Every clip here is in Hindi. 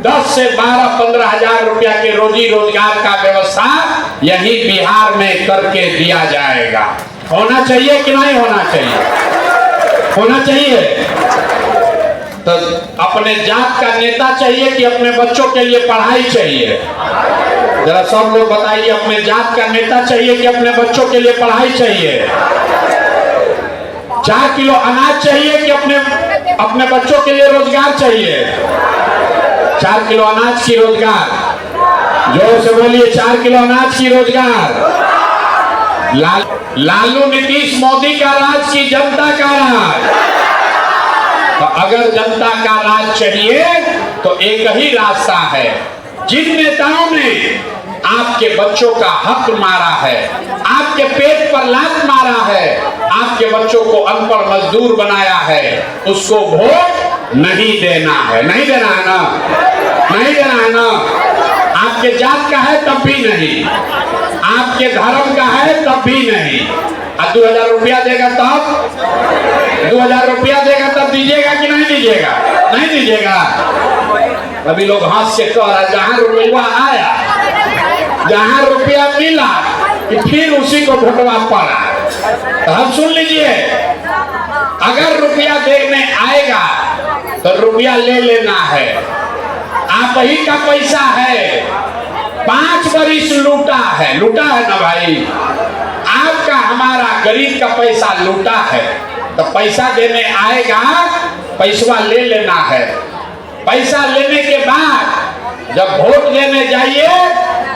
10 से 12-15 हजार रुपया के रोजी रोजगार का व्यवस्था यही बिहार में करके दिया जाएगा। होना चाहिए कि नहीं होना चाहिए? होना चाहिए। तो अपने जात का नेता चाहिए कि अपने बच्चों के लिए पढ़ाई चाहिए? जरा सब लोग बताइए, अपने जात का नेता चाहिए कि अपने बच्चों के लिए पढ़ाई चाहिए? 4 किलो अनाज चाहिए कि अपने बच्चों के लिए रोजगार चाहिए? 4 किलो अनाज की रोजगार, जोर से बोलिए, 4 किलो अनाज की रोजगार। लालू नीतीश मोदी का राज की जनता का राज? तो अगर जनता का राज चाहिए तो एक ही रास्ता है। जिन नेताओं ने आपके बच्चों का हक मारा है, आपके पेट पर लात मारा है, आपके बच्चों को अनपढ़ मजदूर बनाया है, उसको वोट नहीं देना है। नहीं देना है ना? नहीं देना है ना? आपके जात का है तब भी नहीं, आपके धर्म का है तब भी नहीं। 2000 रुपया देगा तब, 2000 रुपया देगा तब दीजिएगा कि नहीं दीजिएगा? नहीं दीजिएगा। अभी लोग हंस से कह रहा, जहां रुपया आया, जहां रुपया मिला कि फिर उसी को भुटवा पड़ा। तो हम सुन लीजिए, अगर रुपया देने आएगा तो रुपया ले लेना है। आप ही का पैसा है, 5 बरिस लूटा है। लूटा है ना भाई? आपका हमारा गरीब का पैसा लूटा है। तो पैसा देने आएगा, पैसा ले लेना है। पैसा लेने के बाद जब वोट देने जाइए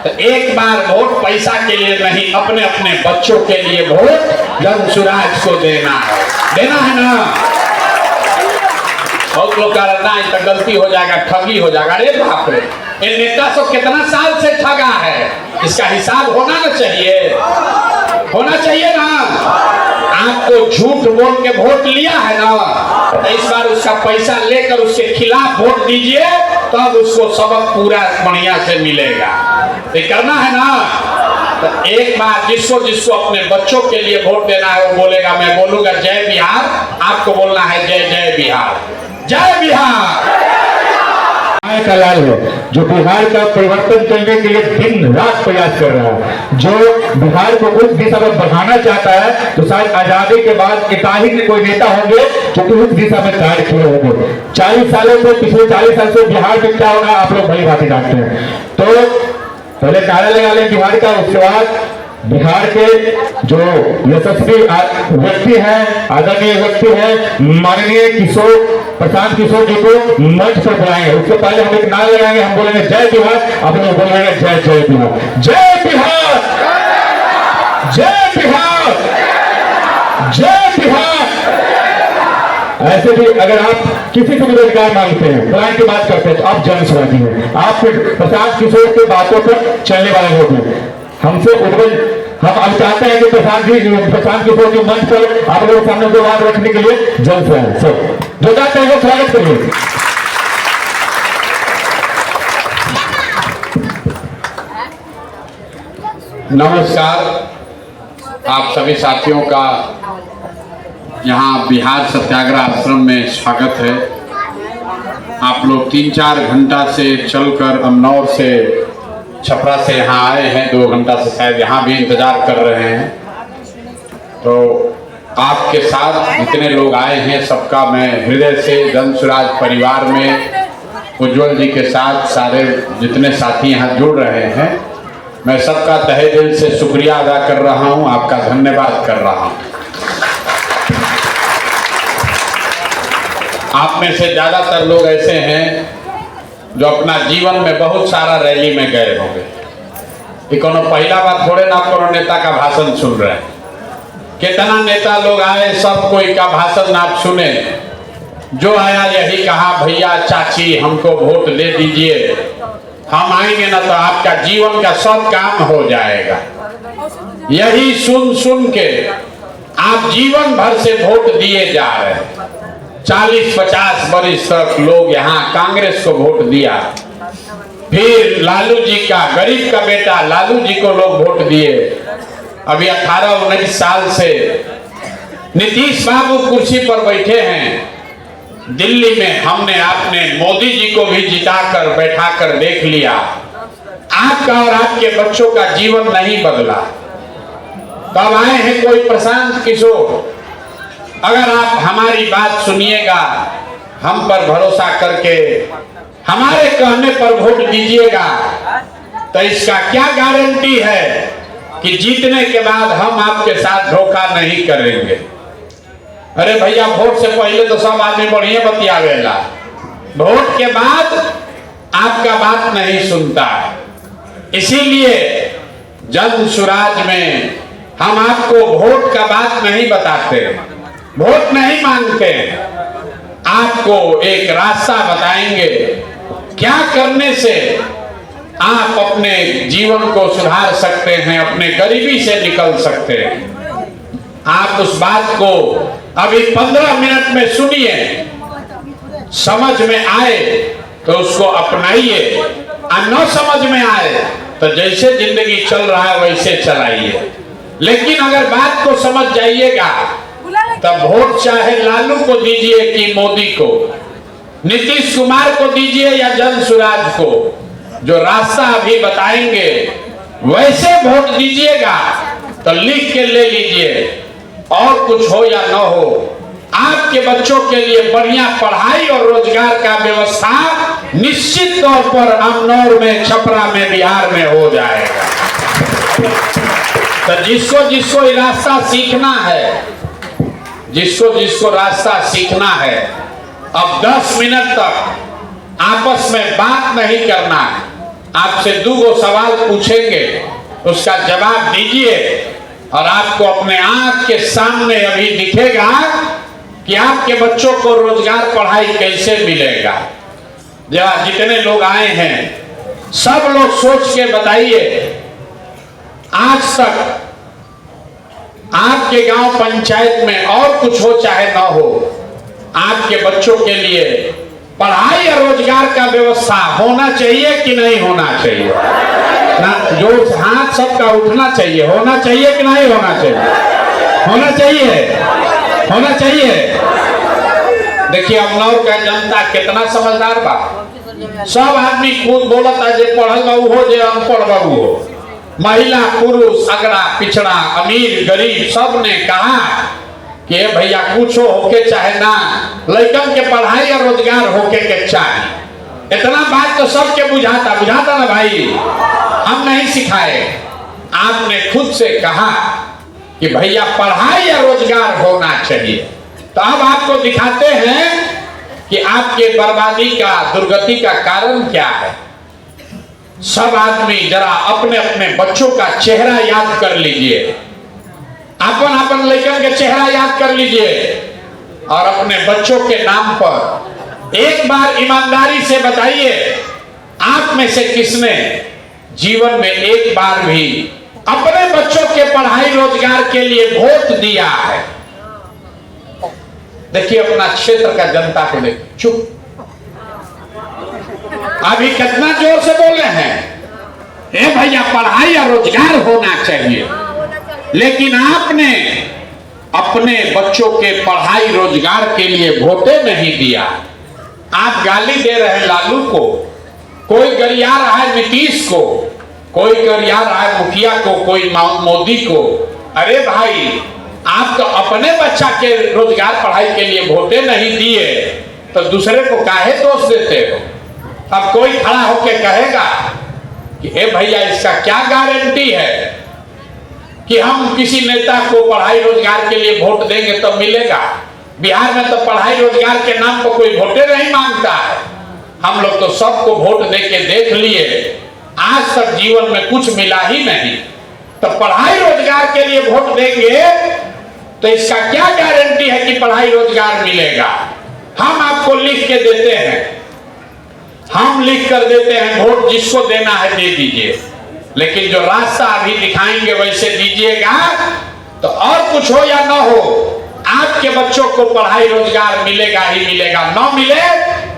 तो एक बार वोट पैसा के लिए नहीं, अपने अपने बच्चों के लिए वोट जनसुराज को देना है। देना है ना? बहुत लोग कह रहे ना, तो गलती हो जाएगा, ठगी हो जाएगा। अरे बाप रे, ये नेता सब कितना साल से ठगा है, इसका हिसाब होना ना चाहिए? होना चाहिए ना? आपको झूठ बोल के वोट लिया है ना, तो इस बार उसका पैसा लेकर उसके खिलाफ वोट दीजिए, तब उसको सबक पूरा बढ़िया से मिलेगा। तो करना है ना? तो एक बार जिसको जिसको अपने बच्चों के लिए वोट देना है वो बोलेगा, मैं बोलूंगा जय बिहार, आपको बोलना है जय जय बिहार, जय बिहार। का लाल है जो बिहार का परिवर्तन करने के लिए दिन रात प्रयास कर रहा है, जो बिहार को उस दिशा में बढ़ाना चाहता है। तो शायद आजादी के बाद इताही के कोई नेता होंगे जो कि उस दिशा में कार्य किए होंगे। 40 सालों से, पिछले 40 साल से बिहार में क्या हो रहा है आप लोग बड़ी बातें जानते हैं। तो पहले नारा लगा लें बिहार का, उसके बाद बिहार के जो यशस्वी व्यक्ति हैं, आदरणीय व्यक्ति हैं, माननीय प्रशांत किशोर जी को मंच पर बुलाएंगे। उससे पहले हम एक नारा लगाएंगे, हम बोलेंगे जय बिहार, आप लोग बोलेंगे जय जय बिहार, जय बिहार, जय बिहार, जय बिहार। ऐसे भी अगर आप किसी से भी रोजगार मांगते हैं, प्लान की बात करते हैं, तो आप जनसुराजी हैं, आप प्रशांत किशोर की बातों पर चलने वाले लोग हैं। हमसे उज्जवल, हम अब चाहते हैं कि प्रशांत किशोर के मंच पर आप लोगों के सामने दो बात रखने के लिए जल्द से आए। सब जोरदार तालियों से स्वागत करिए। नमस्कार, आप सभी साथियों का यहाँ बिहार सत्याग्रह आश्रम में स्वागत है। आप लोग 3-4 घंटा से चलकर अमनौर से, छपरा से यहाँ आए हैं, 2 घंटा से शायद यहाँ भी इंतजार कर रहे हैं। तो आपके साथ जितने लोग आए हैं सबका मैं हृदय से जनसुराज परिवार में उज्जवल जी के साथ सारे जितने साथी यहाँ जुड़ रहे हैं, मैं सबका तहे दिल से शुक्रिया अदा कर रहा हूँ, आपका धन्यवाद कर रहा हूँ। आप में से ज़्यादातर लोग ऐसे हैं जो अपना जीवन में बहुत सारा रैली में गए होंगे। ये कोनो पहला बार थोड़े ना कोनो नेता का भाषण सुन रहे हैं। कितना नेता लोग आए, सब कोई का भाषण आप सुने। जो आया यही कहा, भैया चाची हमको वोट दे दीजिए, हम आएंगे ना तो आपका जीवन का सब काम हो जाएगा। यही सुन सुन के आप जीवन भर से वोट दिए जा रहे हैं। 40-50 वर्ष तक लोग यहाँ कांग्रेस को वोट दिया, फिर लालू जी का, गरीब का बेटा लालू जी को लोग वोट दिए। अभी 18-19 साल से नीतीश बाबू कुर्सी पर बैठे हैं, दिल्ली में हमने आपने मोदी जी को भी जिताकर बैठाकर देख लिया, आपका और आपके बच्चों का जीवन नहीं बदला। तब आए हैं कोई प्रशांत किशोर, अगर आप हमारी बात सुनिएगा, हम पर भरोसा करके हमारे कहने पर वोट दीजिएगा, तो इसका क्या गारंटी है कि जीतने के बाद हम आपके साथ धोखा नहीं करेंगे। अरे भैया, वोट से पहले तो सब आदमी बढ़िया बतियावेला, वोट के बाद आपका बात नहीं सुनता है। इसीलिए जन सुराज में हम आपको वोट का बात नहीं बताते, वोट नहीं मांगते, आपको एक रास्ता बताएंगे क्या करने से आप अपने जीवन को सुधार सकते हैं, अपने गरीबी से निकल सकते हैं। आप उस बात को अभी 15 मिनट में सुनिए, समझ में आए तो उसको अपनाइए, और न समझ में आए तो जैसे जिंदगी चल रहा है वैसे चलाइए। लेकिन अगर बात को समझ जाइएगा तब वोट चाहे लालू को दीजिए कि मोदी को, नीतीश कुमार को दीजिए या जन सुराज को, जो रास्ता अभी बताएंगे वैसे वोट दीजिएगा। तो लिख के ले लीजिए, और कुछ हो या न हो, आपके बच्चों के लिए बढ़िया पढ़ाई और रोजगार का व्यवस्था निश्चित तौर पर अमनौर में, छपरा में, बिहार में हो जाएगा। तो जिसको जिसको ये रास्ता सीखना है, जिसको जिसको रास्ता सीखना है, अब 10 मिनट तक आपस में बात नहीं करना है। आपसे 2 सवाल पूछेंगे, उसका जवाब दीजिए, और आपको अपने आंख के सामने अभी दिखेगा कि आपके बच्चों को रोजगार, पढ़ाई कैसे मिलेगा। जहाँ जितने लोग आए हैं सब लोग सोच के बताइए, आज तक आपके गांव पंचायत में और कुछ हो चाहे ना हो, आपके बच्चों के लिए पढ़ाई और रोजगार का व्यवस्था होना चाहिए कि नहीं होना चाहिए ना? जो हाथ सबका उठना चाहिए, होना चाहिए कि नहीं होना चाहिए? होना चाहिए, होना चाहिए। देखिए अमनौर का जनता कितना समझदार बा, सब आदमी खुद बोलता है, जे पढ़ल बा हो, जे अनपढ़ बा हो, महिला पुरुष, अगड़ा पिछड़ा, अमीर गरीब, सब ने कहा कि भैया कुछ होके चाहे ना, लड़कन के पढ़ाई और रोजगार होके के चाहे। इतना बात तो सबके बुझाता ना भाई, हम नहीं सिखाए, आपने खुद से कहा कि भैया पढ़ाई और रोजगार होना चाहिए। तो अब आपको दिखाते हैं कि आपके बर्बादी का, दुर्गति का कारण क्या है। सब आदमी जरा अपने अपने बच्चों का चेहरा याद कर लीजिए, अपन अपन लड़कन के चेहरा याद कर लीजिए, और अपने बच्चों के नाम पर एक बार ईमानदारी से बताइए, आप में से किसने जीवन में एक बार भी अपने बच्चों के पढ़ाई रोजगार के लिए वोट दिया है? देखिए अपना क्षेत्र का जनता को देखिए, चुप, अभी कितना जोर से बोले हैं, ए भैया पढ़ाई और रोजगार होना चाहिए, लेकिन आपने अपने बच्चों के पढ़ाई रोजगार के लिए वोटे नहीं दिया। आप गाली दे रहे हैं लालू को, कोई गरिया रहा है नीतीश को, कोई गरिया रहा है मुखिया को, कोई मोदी को। अरे भाई, आप तो अपने बच्चा के रोजगार पढ़ाई के लिए वोटे नहीं दिए, तो दूसरे को काहे दोष देते हो? अब कोई खड़ा होके कहेगा कि ए भैया इसका क्या गारंटी है कि हम किसी नेता को पढ़ाई रोजगार के लिए वोट देंगे तब मिलेगा? बिहार में तो पढ़ाई रोजगार के नाम पर कोई वोटे नहीं मांगता है। हम लोग तो सबको वोट दे के देख लिए, आज तक जीवन में कुछ मिला ही नहीं, तो पढ़ाई रोजगार के लिए वोट देंगे तो इसका क्या गारंटी है कि पढ़ाई रोजगार मिलेगा? हम आपको लिख के देते हैं, हम लिख कर देते हैं, वोट जिसको देना है दे दीजिए, लेकिन जो रास्ता अभी दिखाएंगे वैसे दीजिएगा, तो और कुछ हो या ना हो, आपके बच्चों को पढ़ाई रोजगार मिलेगा ही मिलेगा। ना मिले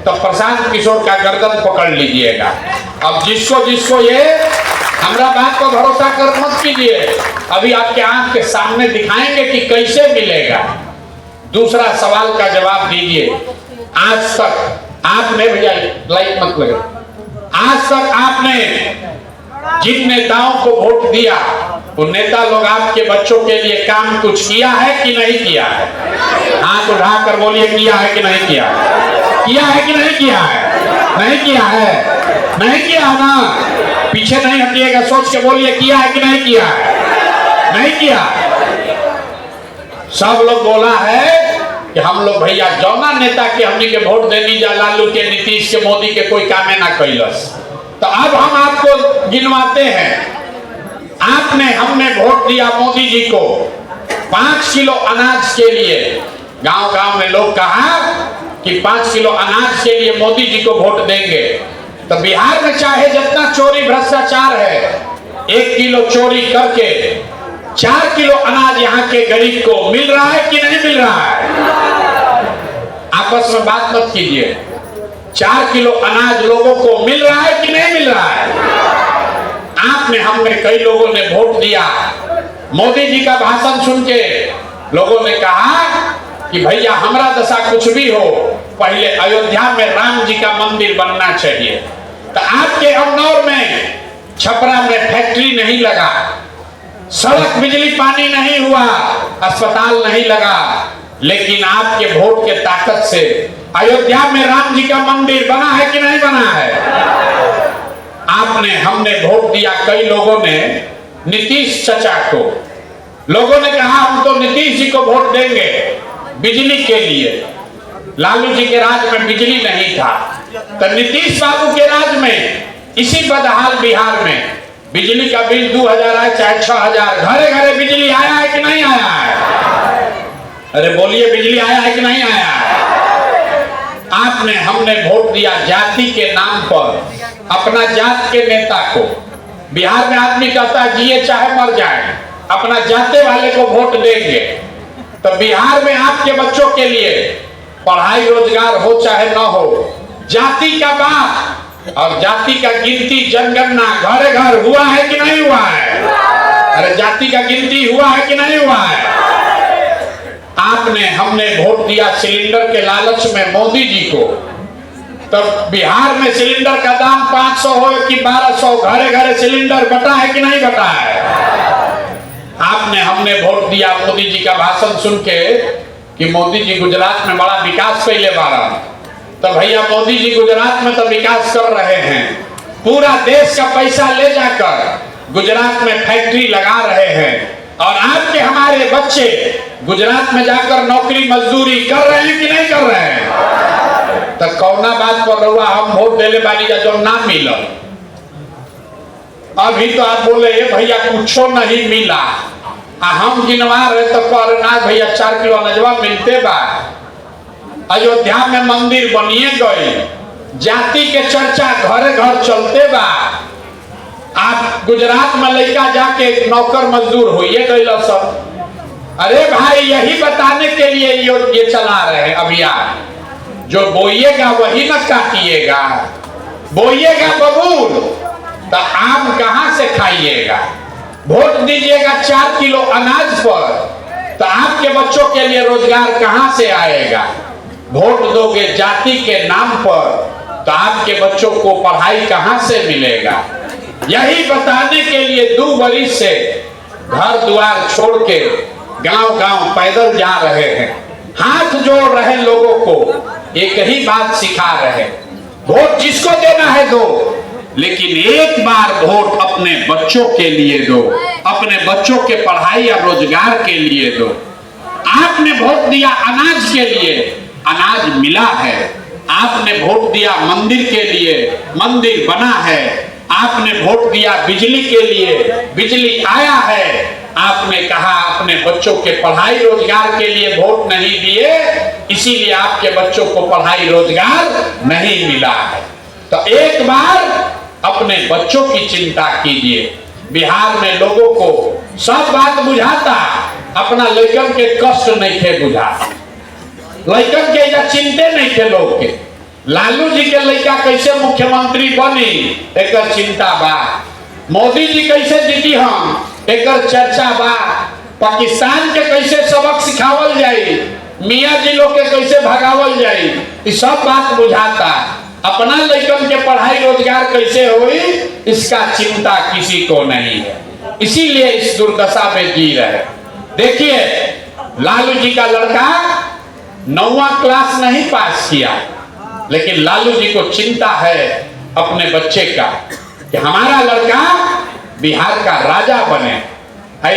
तो प्रशांत किशोर का गर्दन पकड़ लीजिएगा। अब जिसको जिसको ये हमरा बात को भरोसा कर मत कीजिए, अभी आपके आंख के सामने दिखाएंगे कि कैसे मिलेगा। दूसरा सवाल का जवाब दीजिए, आज तक आपने, भैया लाइट मत लगे, आज तक आपने जिन नेताओं को वोट दिया वो नेता लोग आपके बच्चों के लिए काम कुछ किया है कि नहीं किया है? हाथ उठाकर बोलिए, किया है कि नहीं किया? किया है कि नहीं किया है? नहीं किया है, नहीं किया है ना? पीछे नहीं हटिएगा, सोच के बोलिए, किया है कि नहीं किया है? नहीं किया। सब लोग बोला है कि हम लोग भैया जौना नेता के हमने के वोट देनी जा, लालू के, नीतीश के, मोदी के कोई कामे ना कैलस। तो अब हम आपको गिनवाते हैं। आपने, हमने वोट दिया मोदी जी को 5 किलो अनाज के लिए। गांव गांव में लोग कहा कि 5 किलो अनाज के लिए मोदी जी को वोट देंगे। तो बिहार में चाहे जितना चोरी भ्रष्टाचार है, 1 किलो चोरी करके 4 किलो अनाज यहाँ के गरीब को मिल रहा है कि नहीं मिल रहा है? आपस में बात मत कीजिए। 4 किलो अनाज लोगों को मिल रहा है कि नहीं मिल रहा है? आपने, हमने, कई लोगों ने वोट दिया। मोदी जी का भाषण सुन के लोगों ने कहा कि भैया हमारा दशा कुछ भी हो, पहले अयोध्या में राम जी का मंदिर बनना चाहिए। तो आपके अमनौर में, छपरा में फैक्ट्री नहीं लगा, सड़क बिजली पानी नहीं हुआ, अस्पताल नहीं लगा, लेकिन आपके वोट के ताकत से अयोध्या में राम जी का मंदिर बना है कि नहीं बना है? आपने, हमने वोट दिया। कई लोगों ने नीतीश चचा को, लोगों ने कहा हम तो नीतीश जी को वोट देंगे बिजली के लिए। लालू जी के राज में बिजली नहीं था, तो नीतीश बाबू के राज में इसी बदहाल बिहार में बिजली का बिल 2000 आए चाहे 6000, घरे घरे बिजली आया है कि नहीं आया है? अरे बोलिए, बिजली आया है कि नहीं आया है? आपने, हमने वोट दिया जाति के नाम पर, अपना जात के नेता को। बिहार में आदमी कहता है जिए चाहे मर जाए, अपना जाते वाले को वोट देंगे। तो बिहार में आपके बच्चों के लिए पढ़ाई रोजगार हो चाहे न हो, जाति का बात और जाति का गिनती, जनगणना घरे घर हुआ है कि नहीं हुआ है? अरे जाति का गिनती हुआ है कि नहीं हुआ है? आपने, हमने वोट दिया सिलेंडर के लालच में मोदी जी को। तो बिहार में सिलेंडर का दाम 500 हो कि 1200, घरे घरे सिलेंडर बटा है कि नहीं बटा है? आपने, हमने वोट दिया मोदी जी का भाषण सुन के कि मोदी जी गुजरात में बड़ा विकास पहले बारा। तो भैया मोदी जी गुजरात में तो विकास कर रहे हैं, पूरा देश का पैसा ले जाकर गुजरात में फैक्ट्री लगा रहे हैं, और आपके हमारे बच्चे गुजरात में जाकर नौकरी मजदूरी कर रहे हैं कि नहीं कर रहे हैं? तो कौना बात पर रहुआ हम वोट देले बानी जा जो ना मिला? अभी तो आप बोले भैया कुछो नहीं मिला, हम गिनवा रहे तो पर ना भैया 4 किलो अनजवा मिलते बा। अयोध्या में मंदिर बनिए गए, जाति के चर्चा घरे घर चलते बा। आप गुजरात में लड़का जाके नौकर मजदूर होइए गए सब। अरे भाई, यही बताने के लिए ये चला रहे हैं अभियान। जो बोइएगा वही न काटिएगा, बोइएगा बबूल तो आम कहां से खाइएगा? वोट दीजिएगा 4 किलो अनाज पर तो आपके बच्चों के लिए रोजगार कहां से आएगा? वोट दोगे जाति के नाम पर तो आपके बच्चों को पढ़ाई कहां से मिलेगा? यही बताने के लिए 2 बरिस से घर द्वार छोड़ के गांव गांव पैदल जा रहे हैं, हाथ जोड़ रहे लोगों को, एक ही बात सिखा रहे, वोट जिसको देना है दो, लेकिन एक बार वोट अपने बच्चों के लिए दो, अपने बच्चों के पढ़ाई या रोजगार के लिए दो। आपने वोट दिया अनाज के लिए, अनाज मिला है। आपने वोट दिया मंदिर के लिए, मंदिर बना है। आपने वोट दिया बिजली के लिए, बिजली आया है। आपने कहा अपने बच्चों के पढ़ाई रोजगार के लिए वोट नहीं दिए, इसीलिए आपके बच्चों को पढ़ाई रोजगार नहीं मिला है। तो एक बार अपने बच्चों की चिंता कीजिए। बिहार में लोगों को सब बात बुझाता, अपना लड़कन के कष्ट नहीं थे बुझा, लड़कन के या चिंते नहीं थे लोग के। लालू जी के लड़का कैसे मुख्यमंत्री बनी एक चिंता बा, मोदी जी कैसे जीती हम एक चर्चा बा, पाकिस्तान के कैसे सबक सिखावल जाए मियाँ जी लोग के कैसे भगावल जाई, ये सब बात बुझाता। अपना लड़कन के पढ़ाई रोजगार कैसे हुई, इसका चिंता किसी को नहीं है। इसीलिए इस दुर्दशा में जी रहे। देखिए, लालू जी का लड़का 9वां क्लास नहीं पास किया, लेकिन लालू जी को चिंता है अपने बच्चे का कि हमारा लड़का बिहार का राजा बने।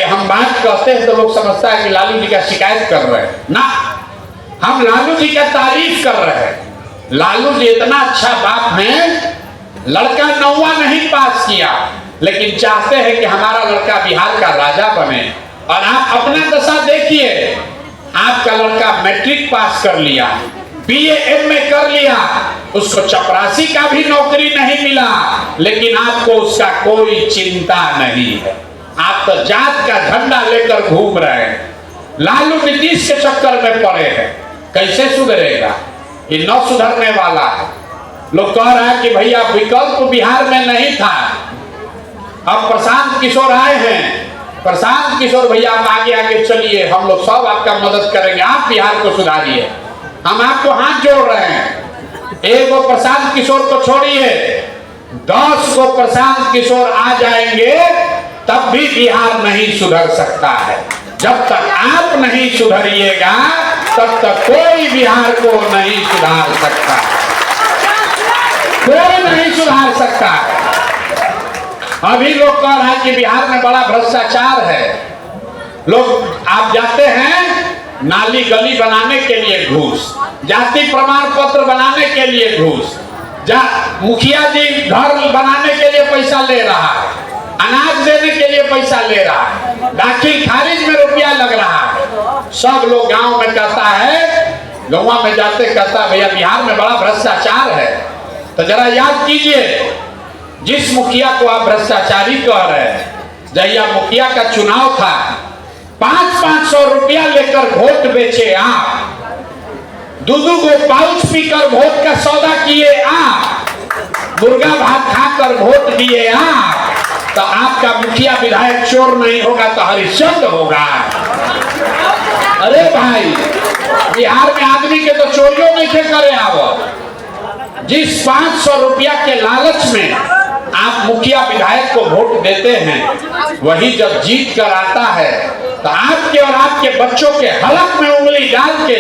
हम बात कहते हैं तो लोग समझता है कि लालू जी का शिकायत कर रहे हैं। ना, हम लालू जी का तारीफ कर रहे हैं। लालू जी इतना अच्छा बाप हैं, लड़का 9वां नहीं पास किया, लेकिन चाहते हैं कि हमारा लड़का बिहार का राजा बने। और आप अपना दशा देखिए, आपका लड़का मैट्रिक पास कर लिया, BA MA कर लिया, उसको चपरासी का भी नौकरी नहीं मिला, लेकिन आपको उसका कोई चिंता नहीं है। आप तो जात का झंडा लेकर घूम रहे हैं, लालू नीतीश के चक्कर में पड़े हैं। कैसे सुधरेगा? ये न सुधरने वाला है। लोग कह रहा है कि भैया विकल्प बिहार में नहीं था, अब प्रशांत किशोर आए हैं। प्रशांत किशोर भैया आप आगे आगे चलिए, हम लोग सब आपका मदद करेंगे, आप बिहार को सुधारिए। हम आपको हाथ जोड़ रहे हैं। एक वो प्रशांत किशोर को छोड़िए, 10 को प्रशांत किशोर आ जाएंगे तब भी बिहार नहीं सुधर सकता है। जब तक आप नहीं सुधरिएगा तब तक कोई बिहार को नहीं सुधार सकता, कोई नहीं सुधार सकता। अभी लोग कह रहे हैं कि बिहार में बड़ा भ्रष्टाचार है। लोग आप जाते हैं नाली गली बनाने के लिए घूस, जाति प्रमाण पत्र बनाने के लिए घूस, मुखिया जी घर बनाने के लिए पैसा ले रहा है, अनाज देने के लिए पैसा ले रहा है, दाखिल खारिज में रुपया लग रहा है। सब लोग गांव में कहता है, गांव में जाते कहता भैया बिहार में बड़ा भ्रष्टाचार है। तो जरा याद कीजिए, जिस मुखिया को आप भ्रष्टाचारी कह रहे हैं, जहिया मुखिया का चुनाव था 500-500 रुपया लेकर वोट बेचे आप, 2-2 गो पाउच पीकर वोट का सौदा किए आप, मुर्गा भात खाकर वोट दिए आप, तो आपका मुखिया विधायक चोर नहीं होगा तो हरिश्चंद्र होगा। अरे भाई, बिहार में आदमी के तो चोरियों नहीं थे करे आवत। जिस 500 रुपया के लालच में आप मुखिया विधायक को वोट देते हैं, वही जब जीत कर आता है तो आपके और आपके बच्चों के हलक में उंगली डाल के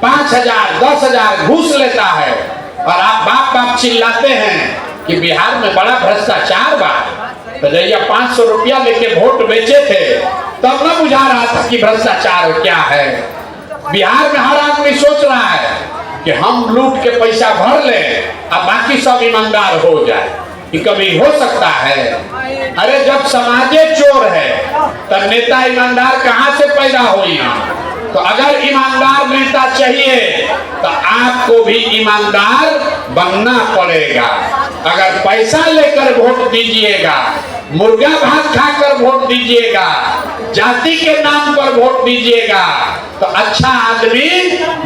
5,000 10,000 घूस लेता है। और आप बाप बाप चिल्लाते हैं कि बिहार में बड़ा भ्रष्टाचार बा। तो जैया 500 रुपया लेके वोट बेचे थे तब न बुझा रहा था कि भ्रष्टाचार क्या है। बिहार में हर आदमी सोच रहा है कि हम लूट के पैसा भर ले और बाकी सब ईमानदार हो जाए। कि कभी हो सकता है? अरे जब समाजे चोर है तब नेता ईमानदार कहाँ से पैदा हुई? तो अगर ईमानदार नेता चाहिए तो आपको भी ईमानदार बनना पड़ेगा। अगर पैसा लेकर वोट दीजिएगा, मुर्गा भात खाकर वोट दीजिएगा, जाति के नाम पर वोट दीजिएगा, तो अच्छा आदमी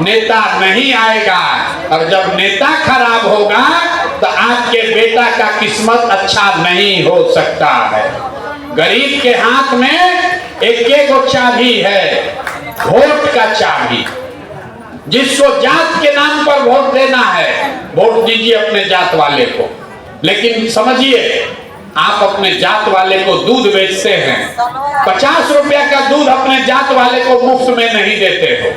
नेता नहीं आएगा। और जब नेता खराब होगा तो आपके बेटा का किस्मत अच्छा नहीं हो सकता है। गरीब के हाथ में एक चाबी है, वोट का चाबी। जिसको जात के नाम पर वोट देना है, वोट दीजिए अपने जात वाले को। लेकिन समझिए, आप अपने जात वाले को दूध बेचते हैं, 50 रुपया का दूध अपने जात वाले को मुफ्त में नहीं देते हो।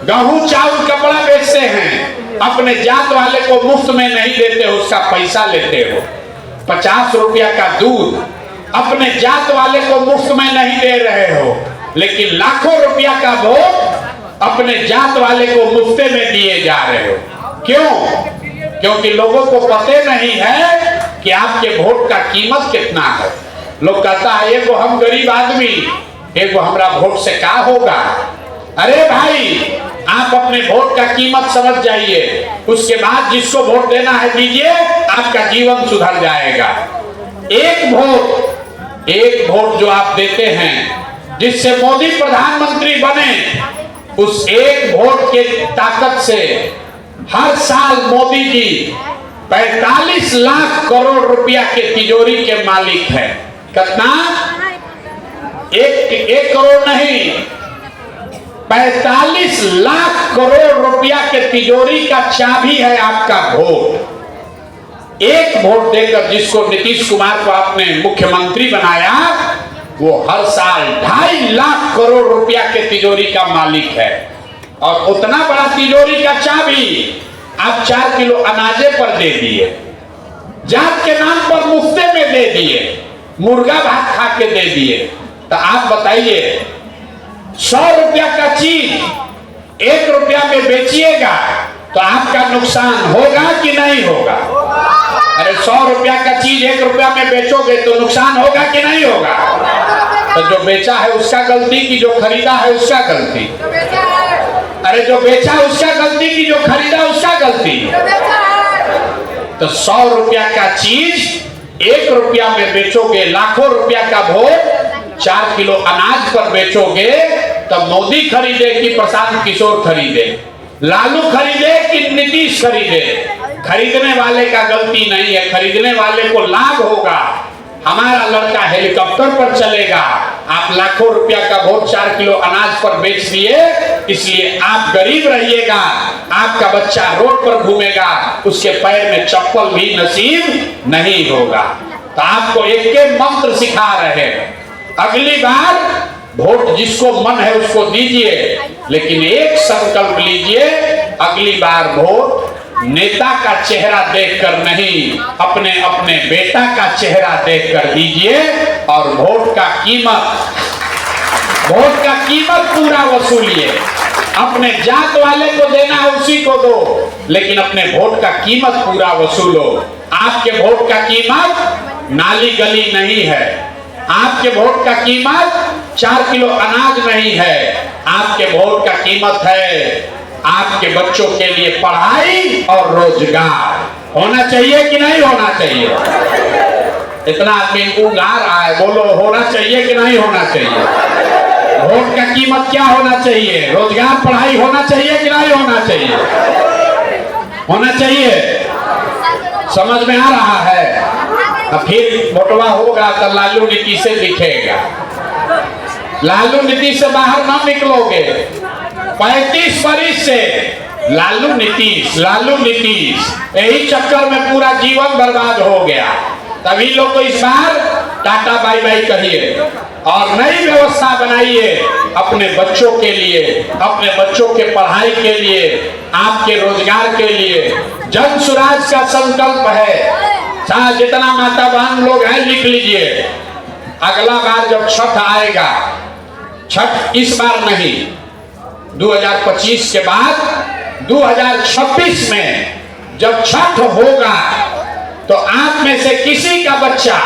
गेहूं चावल कपड़ा बेचते हैं, अपने जात वाले को मुफ्त में नहीं देते हो, उसका पैसा लेते हो। 50 रुपया का दूध अपने जात वाले को मुफ्त में नहीं दे रहे हो, लेकिन लाखों रुपया का वोट अपने जात वाले को मुफ्ते में दिए जा रहे हो। क्यों? क्योंकि लोगों को पता नहीं है कि आपके वोट का कीमत कितना है। लोग कहता है एगो हम गरीब आदमी, एगो हमरा वोट से क्या होगा। अरे भाई, आप अपने वोट का कीमत समझ जाइए, उसके बाद जिसको वोट देना है दीजिए, आपका जीवन सुधर जाएगा। एक वोट जो आप देते हैं जिससे मोदी प्रधानमंत्री बने, उस एक वोट के ताकत से हर साल मोदी जी 45 लाख करोड़ रुपया के तिजोरी के मालिक हैं। कितना? एक करोड़ नहीं, 45 लाख करोड़ रुपया के तिजोरी का चाबी है आपका वोट। एक वोट देकर जिसको नीतीश कुमार को आपने मुख्यमंत्री बनाया, वो हर साल 2.5 लाख करोड़ रुपया के तिजोरी का मालिक है। और उतना बड़ा तिजोरी का चाबी आप 4 किलो अनाजे पर दे दिए, जात के नाम पर मुफ्ते में दे दिए, मुर्गा भात खा के दे दिए। तो आप बताइए, 100 रुपया का चीज 1 रुपया में बेचिएगा तो आपका नुकसान होगा कि नहीं होगा? अरे 100 रुपया का चीज 1 रुपया में बेचोगे तो नुकसान होगा कि नहीं होगा? तो जो बेचा है उसका गलती कि जो खरीदा है उसका गलती? अरे जो बेचा उसका गलती कि जो खरीदा उसका गलती? तो 100 रुपया का चीज 1 रुपया में बेचोगे, लाखों रुपया का भोग 4 किलो अनाज पर बेचोगे, तब मोदी खरीदे कि प्रशांत किशोर खरीदे, लालू खरीदे कि नीतीश खरीदे? खरीदने वाले का गलती नहीं है, खरीदने वाले को लाभ होगा। हमारा लड़का हेलीकॉप्टर पर चलेगा, आप लाखों रुपया का भोग 4 किलो अनाज पर बेच दिए, इसलिए आप गरीब रहिएगा, आपका बच्चा रोड पर घूमेगा, उसके पैर में चप्पल भी नसीब नहीं होगा। तो आपको एक मंत्र सिखा रहे हैं, अगली बार वोट जिसको मन है उसको दीजिए, लेकिन एक संकल्प लीजिए, अगली बार वोट नेता का चेहरा देखकर नहीं, अपने अपने बेटा का चेहरा देखकर दीजिए। और वोट का कीमत पूरा वसूलिए। अपने जात वाले को देना है उसी को दो, लेकिन अपने वोट का कीमत पूरा वसूलो। आपके वोट का कीमत नाली गली नहीं है, आपके वोट का कीमत 4 किलो अनाज नहीं है, आपके वोट का कीमत है आपके बच्चों के लिए पढ़ाई और रोजगार। होना चाहिए कि नहीं होना चाहिए? इतना आदमी उगा रहा है, बोलो होना चाहिए कि नहीं होना चाहिए? वोट का कीमत क्या होना चाहिए? रोजगार पढ़ाई होना चाहिए कि नहीं होना चाहिए? होना चाहिए। समझ में आ रहा है? अब फिर वोटवा होगा तो लालू नीतीश से दिखेगा, लालू नीतीश से बाहर ना निकलोगे। 35 बरिस से लालू नीतीश यही चक्कर में पूरा जीवन बर्बाद हो गया। तभी लोग को इस बार टाटा बाय बाय कहिए और नई व्यवस्था बनाइए अपने बच्चों के लिए, अपने बच्चों के पढ़ाई के लिए, आपके रोजगार के लिए। जन सुराज का संकल्प है। चाहे जितना माता बहन लोग हैं लिख लीजिए, अगला बार जब छठ आएगा, छठ इस बार नहीं, 2025 के बाद 2026 में जब छठ होगा तो आप में से किसी का बच्चा,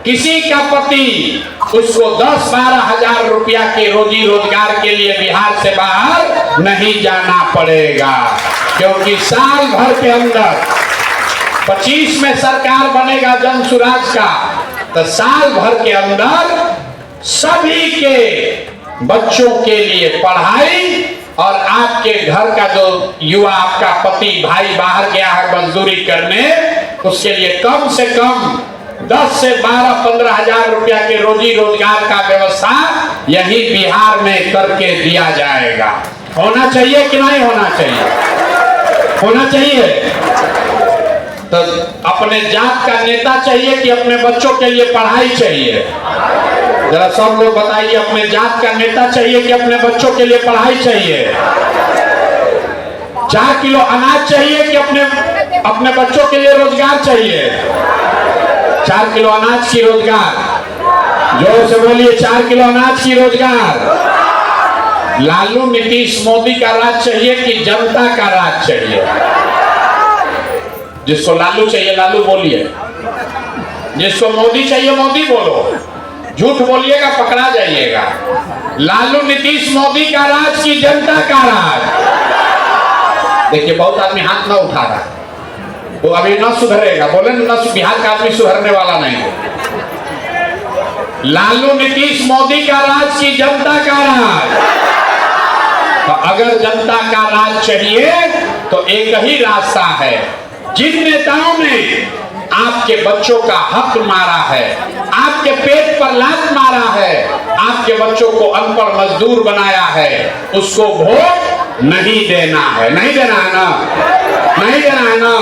किसी का पति उसको 10-12 हजार रुपया के रोजी रोजगार के लिए बिहार से बाहर नहीं जाना पड़ेगा, क्योंकि साल भर के अंदर 25 में सरकार बनेगा जन सुराज का, तो साल भर के अंदर सभी के बच्चों के लिए पढ़ाई और आपके घर का जो युवा आपका पति भाई बाहर गया है मजदूरी करने, उसके लिए कम से कम 10 से 12-15 हजार रुपया के रोजी रोजगार का व्यवस्था यही बिहार में करके दिया जाएगा। होना चाहिए कि नहीं होना चाहिए? होना चाहिए। तो अपने जात का नेता चाहिए कि अपने बच्चों के लिए पढ़ाई चाहिए? जरा सब लोग बताइए, अपने जात का नेता चाहिए कि अपने बच्चों के लिए पढ़ाई चाहिए? 4 किलो अनाज चाहिए कि अपने बच्चों के लिए रोजगार चाहिए? 4 किलो अनाज की रोजगार, जोर से बोलिए, 4 किलो अनाज की रोजगार। लालू नीतीश मोदी का राज चाहिए कि जनता का राज चाहिए? जिसको लालू चाहिए लालू बोलिए, जिसको मोदी चाहिए मोदी बोलो, झूठ बोलिएगा पकड़ा जाइएगा। लालू नीतीश मोदी का राज की जनता का राज? देखिए बहुत आदमी हाथ न उठा रहा, वो अभी न सुधरेगा, बोले न बिहार का आदमी सुधरने वाला नहीं। लालू नीतीश मोदी का राज की जनता का राज? तो अगर जनता का राज चाहिए तो एक ही रास्ता है, जिन नेताओं ने आपके बच्चों का हक मारा है, आपके पेट पर लात मारा है, आपके बच्चों को अनपढ़ मजदूर बनाया है, उसको वोट नहीं देना है। नहीं देना है ना, नहीं देना है ना।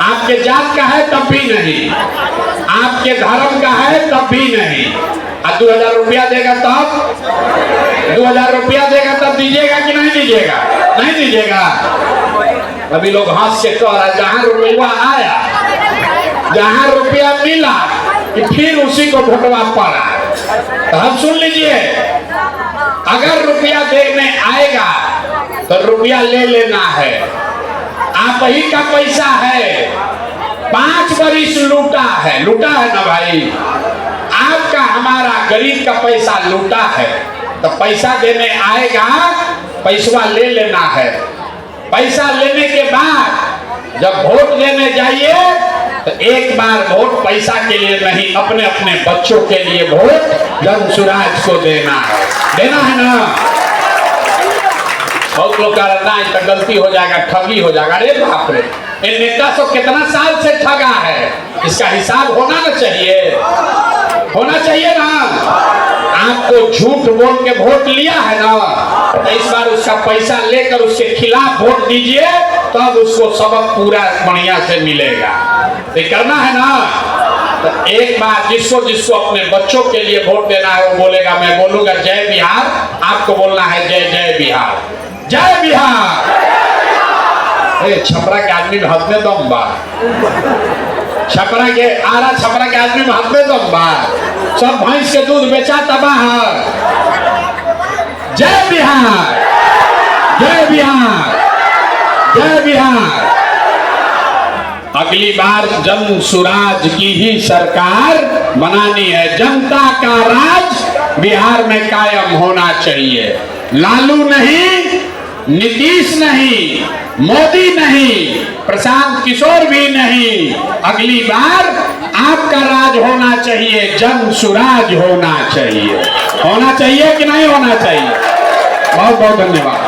आपके जात का है तब भी नहीं, आपके धर्म का है तब भी नहीं। 2000 रुपया देगा तब, 2000 रुपया देगा तब दीजिएगा कि नहीं दीजिएगा? नहीं दीजिएगा। अभी लोग हंस के कह रहा है जहां रुपया आया, जहां रुपया मिला कि फिर उसी को भोटवा पड़ा। तो हम सुन लीजिए, अगर रुपया देने आएगा तो रुपया ले लेना है। आप ही का पैसा है, 5 बरिस लूटा है, लूटा है ना भाई। आपका हमारा गरीब का पैसा लूटा है, तो पैसा देने आएगा, पैसा ले लेना है। पैसा लेने के बाद जब वोट देने जाइए तो एक बार वोट पैसा के लिए नहीं, अपने अपने बच्चों के लिए वोट जन सुराज को देना है। देना है ना। बहुत लोग कह रहा है तो गलती हो जाएगा, ठगी हो जाएगा। अरे बाप रे, ये नेता सब कितना साल से ठगा है, इसका हिसाब होना ना चाहिए, होना चाहिए ना। आपको झूठ बोल के वोट लिया है ना, तो इस बार उसका पैसा लेकर उसके खिलाफ वोट दीजिए, तब उसको सबक पूरा बढ़िया से मिलेगा। तो करना है ना। तो एक बार जिसको जिसको अपने बच्चों के लिए वोट देना है वो बोलेगा, मैं बोलूंगा जय बिहार, आपको बोलना है जय जय बिहार, जय बिहार। छपरा के आदमी में हाथ में दम बा, छपरा के आरा छपरा के आदमी में हाथ में दम बा। सब भैंस के दूध बेचा तबाह। जय बिहार, जय बिहार, जय बिहार। अगली बार जन सुराज की ही सरकार बनानी है। जनता का राज बिहार में कायम होना चाहिए। लालू नहीं, नीतीश नहीं, मोदी नहीं, प्रशांत किशोर भी नहीं। अगली बार आपका राज होना चाहिए, जन सुराज होना चाहिए। होना चाहिए कि नहीं होना चाहिए? बहुत बहुत धन्यवाद।